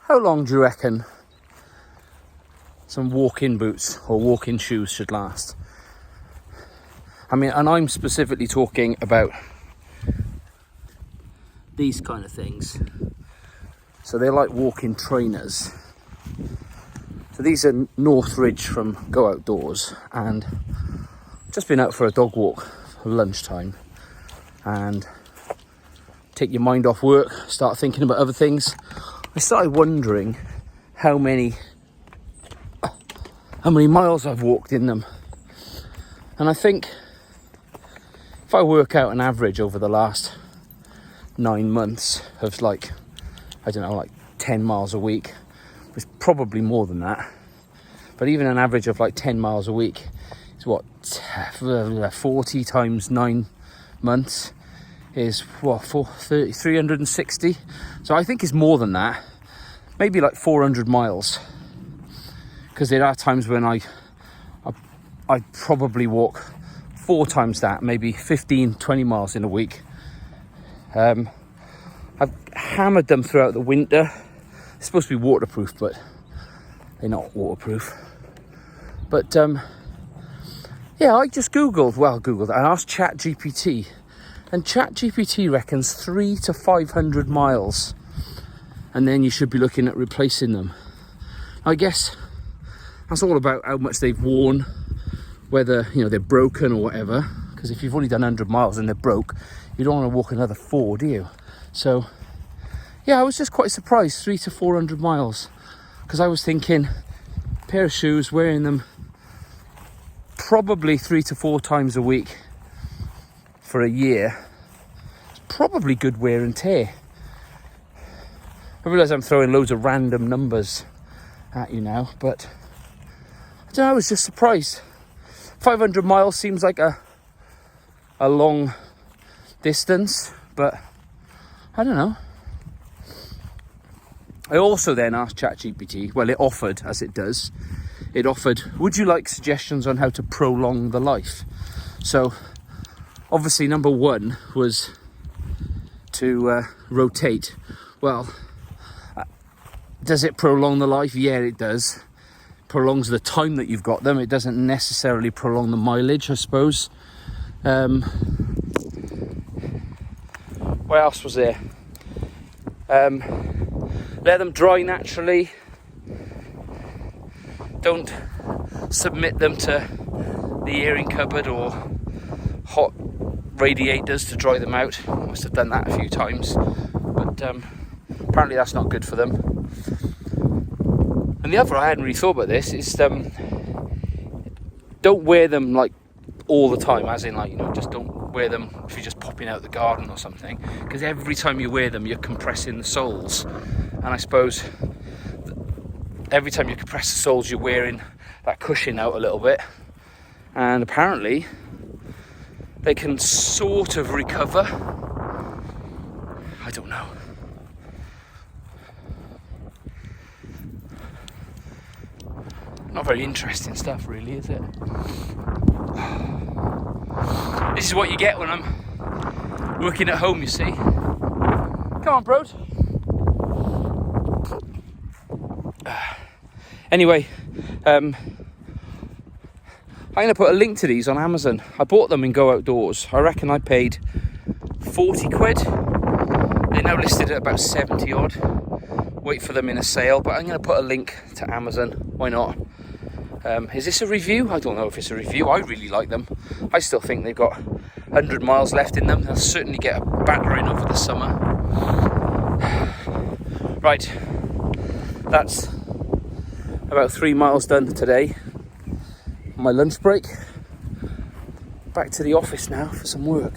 how long do you reckon some walk-in boots or walk-in shoes should last? I mean, and I'm specifically talking about these kind of things. So they're like walk-in trainers. So these are Northridge from Go Outdoors, and just been out for a dog walk for lunchtime, and take your mind off work, start thinking about other things. I started wondering how many miles I've walked in them. And I think if I work out an average over the last 9 months of like 10 miles a week, it's probably more than that. But even an average of like 10 miles a week is what, 40 times 9 months is what, 360. So I think it's more than that, maybe like 400 miles. Because there are times when I probably walk 4 times that, maybe 15-20 miles in a week. I've hammered them throughout the winter. They're supposed to be waterproof, but they're not waterproof. But yeah, I just Googled, I asked ChatGPT, and ChatGPT reckons 300 to 500 miles, and then you should be looking at replacing them. I guess that's all about how much they've worn, whether, you know, they're broken or whatever. Because if you've only done 100 miles and they're broke, you don't want to walk another 4, do you? So yeah, I was just quite surprised, 300 to 400 miles. Because I was thinking, pair of shoes, wearing them probably 3 to 4 times a week for a year, it's probably good wear and tear. I realise I'm throwing loads of random numbers at you now, but I don't know, I was just surprised. 500 miles seems like a long distance, but I don't know. I also then asked ChatGPT, well, it offered, as it does, would you like suggestions on how to prolong the life? So obviously number 1 was to rotate. Well, does it prolong the life? Yeah, it does. Prolongs the time that you've got them. It doesn't necessarily prolong the mileage, I suppose. What else was there? Let them dry naturally. Don't submit them to the airing cupboard or hot radiators to dry them out. I must have done that a few times, but apparently that's not good for them. And the other, I hadn't really thought about this, is don't wear them like all the time, as in, like, you know, just don't wear them if you're just popping out the garden or something, because every time you wear them you're compressing the soles, and I suppose every time you compress the soles you're wearing that cushion out a little bit, and apparently they can sort of recover. I don't know. Not very interesting stuff, really, is it? This is what you get when I'm working at home, you see. Come on, bro. Anyway, I'm going to put a link to these on Amazon. I bought them in Go Outdoors. I reckon I paid 40 quid. They're now listed at about 70 odd. Wait for them in a sale, but I'm going to put a link to Amazon. Why not? Is this a review? I don't know if it's a review. I really like them. I still think they've got 100 miles left in them. They'll certainly get a battering over the summer. Right, that's about 3 miles done today. My lunch break. Back to the office now for some work.